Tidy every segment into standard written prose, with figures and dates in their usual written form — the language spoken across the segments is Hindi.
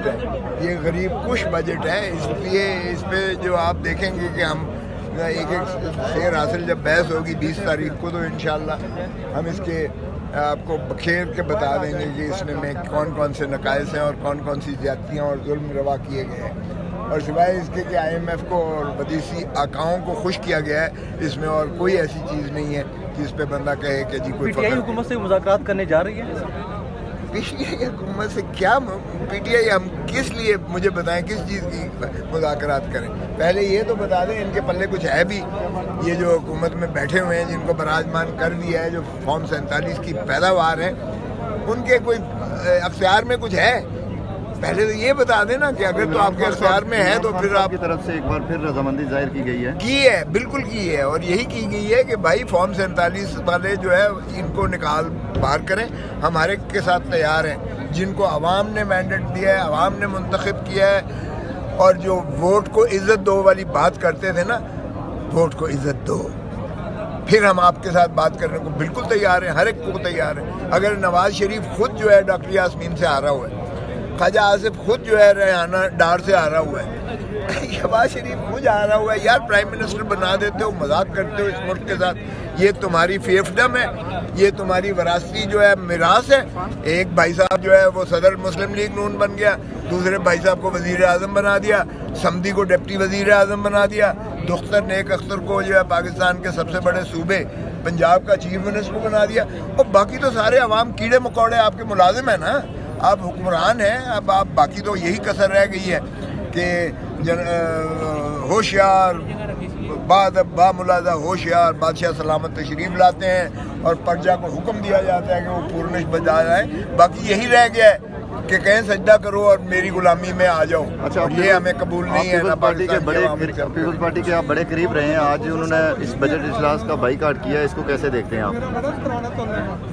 बजट है, ये गरीब कुश बजट है। इसलिए इस पे जो आप देखेंगे कि हम एक शेर हासिल जब बहस होगी 20 तारीख को, तो इंशाल्लाह हम इसके आपको बखेर के बता देंगे कि इसमें में कौन कौन से नकाइस हैं और कौन कौन सी ज्यादतियाँ और जुल्म रवा किए गए हैं। और सिवाय इसके कि IMF को और विदेशी आकाओं को खुश किया गया है, इसमें और कोई ऐसी चीज़ नहीं है जिस पे बंदा कहे कि जी कोई PTI हुकूमत से मुज़ाकरात करने जा रही है। PTI हुकूमत से क्या PTI हम किस लिए, मुझे बताएं किस चीज़ की मुज़ाकरात करें। पहले ये तो बता दें इनके पल्ले कुछ है भी, ये जो हुकूमत में बैठे हुए हैं जिनको बराजमान कर दिया है, जो फॉर्म 47 की पैदावार है, उनके कोई अख्तियार में कुछ है? पहले तो ये बता देना कि अगर तो आपके अख्तियार में है तो फिर आपकी तरफ से एक बार फिर रजामंदी जाहिर की गई है। की है, बिल्कुल की है, और यही की गई है कि भाई फॉर्म 47 वाले जो है इनको निकाल बाहर करें। हम हर एक के साथ तैयार हैं, जिनको अवाम ने मैंडेट दिया है, अवाम ने मुंतखब किया है, और जो वोट को इज्जत दो वाली बात करते थे ना, वोट को इज्जत दो, फिर हम आपके साथ बात करने को बिल्कुल तैयार हैं, हर एक को तैयार है। अगर नवाज शरीफ खुद जो है डॉक्टर यास्मीन से आ रहा हुआ है, ख्वाजा आसिफ खुद जो है रेहाना डार से आ रहा हुआ है, शहबाज शरीफ खुद आ रहा हुआ है, यार प्राइम मिनिस्टर बना देते हो, मजाक करते हो इस मुल्क के साथ। ये तुम्हारी फेफडम है, ये तुम्हारी वरासती जो है मिरास है। एक भाई साहब जो है वो सदर मुस्लिम लीग नून बन गया, दूसरे भाई साहब को वजीर आजम बना दिया, समदी को डिप्टी वजीर आजम बना दिया, दुख्तर नेक अख्तर को जो है पाकिस्तान के सबसे बड़े सूबे पंजाब का चीफ मिनिस्टर बना दिया, और बाकी तो सारे अवाम कीड़े मकोड़े आपके मुलाजिम है ना, आप हुक्मरान हैं। अब आप बाकी तो यही कसर रह गई है कि होशियार बामुलाजा होशियार बादशाह सलामत तशरीफ लाते हैं और प्रजा को हुक्म दिया जाता है कि वो पूर्णिश बजा जाए। बाकी यही रह गया है कि कहें सजदा करो और मेरी गुलामी में आ जाओ। अच्छा, ये हमें कबूल नहीं है। पीपल्स पार्टी के आप बड़े करीब रहे हैं, आज उन्होंने इस बजट इजलास का बाईकाट किया, इसको कैसे देखते हैं आप?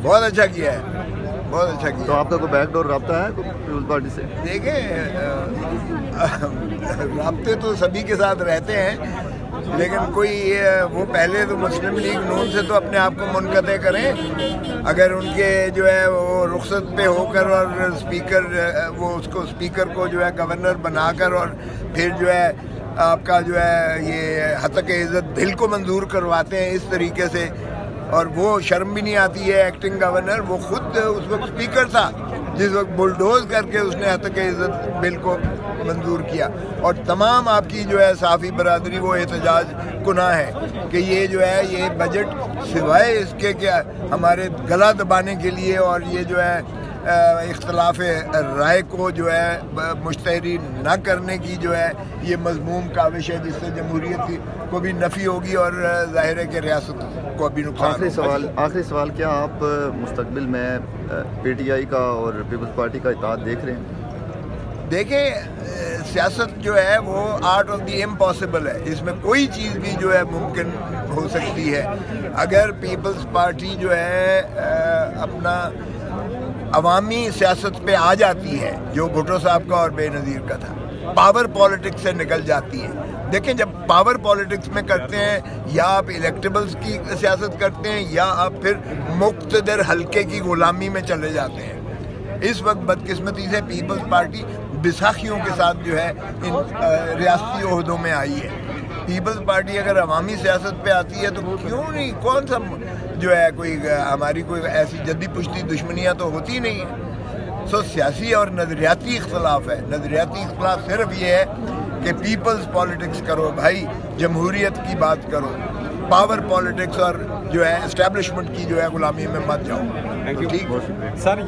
बहुत अच्छा किया है, बहुत अच्छा किया। तो आपका कोई बैकडोर रब्ता है पीपल्स पार्टी से? देखें, राब्ते तो सभी के साथ रहते हैं, लेकिन कोई वो पहले तो मुस्लिम लीग नून से तो अपने आप को मुनक़ते करें। अगर उनके जो है वो रुखसत पे होकर और स्पीकर वो उसको स्पीकर को जो है गवर्नर बनाकर और फिर जो है आपका जो है ये हतक इज़्ज़त बिल को मंजूर करवाते हैं इस तरीके से, और वो शर्म भी नहीं आती है एक्टिंग गवर्नर, वो खुद उस वक्त स्पीकर था जिस वक्त बुलडोज करके उसने हतक इज़्ज़त बिल को मंजूर किया। और तमाम आपकी जो है साफ़ी बरादरी वो एहतजाज कुना है कि ये जो है ये बजट सिवाय इसके क्या हमारे गला दबाने के लिए और ये जो है इख्तलाफ राय को जो है मुश्तहरी न करने की जो है ये मजमूम काविश है, जिससे जमहूरियत को भी नफ़ी होगी और ज़ाहिर है कि रियासत को भी नुकसान। आखिरी सवाल, क्या आप मुस्तकबिल में PTI का और पीपल्स पार्टी का इत्तेहाद देख रहे हैं? देखें, सियासत जो है वो आर्ट ऑफ द इम्पॉसिबल है, इसमें कोई चीज़ भी जो है मुमकिन हो सकती है। अगर पीपल्स पार्टी जो है अपना अवामी सियासत पे आ जाती है, जो भुट्टो साहब का और बेनज़ीर का था, पावर पॉलिटिक्स से निकल जाती है। देखें, जब पावर पॉलिटिक्स में करते हैं या आप इलेक्टेबल्स की सियासत करते हैं या आप फिर मुक़्तदर हल्के की गुलामी में चले जाते हैं। इस वक्त बदकिस्मती से पीपल्स पार्टी बिसाखियों के साथ जो है इन रियासती ओहदों में आई है। पीपल्स पार्टी अगर अवामी सियासत पे आती है तो क्यों नहीं, कौन सा जो है कोई हमारी कोई ऐसी जद्दी पुश्ती दुश्मनियाँ तो होती नहीं है। सो सियासी और नज़रियाती इख्तलाफ है। नज़रियाती इख्तलाफ सिर्फ ये है कि पीपल्स पॉलिटिक्स करो भाई, जमहूरियत की बात करो, पावर पॉलिटिक्स और जो है एस्टेब्लिशमेंट की जो है गुलामी में मत जाओ। ठीक सर।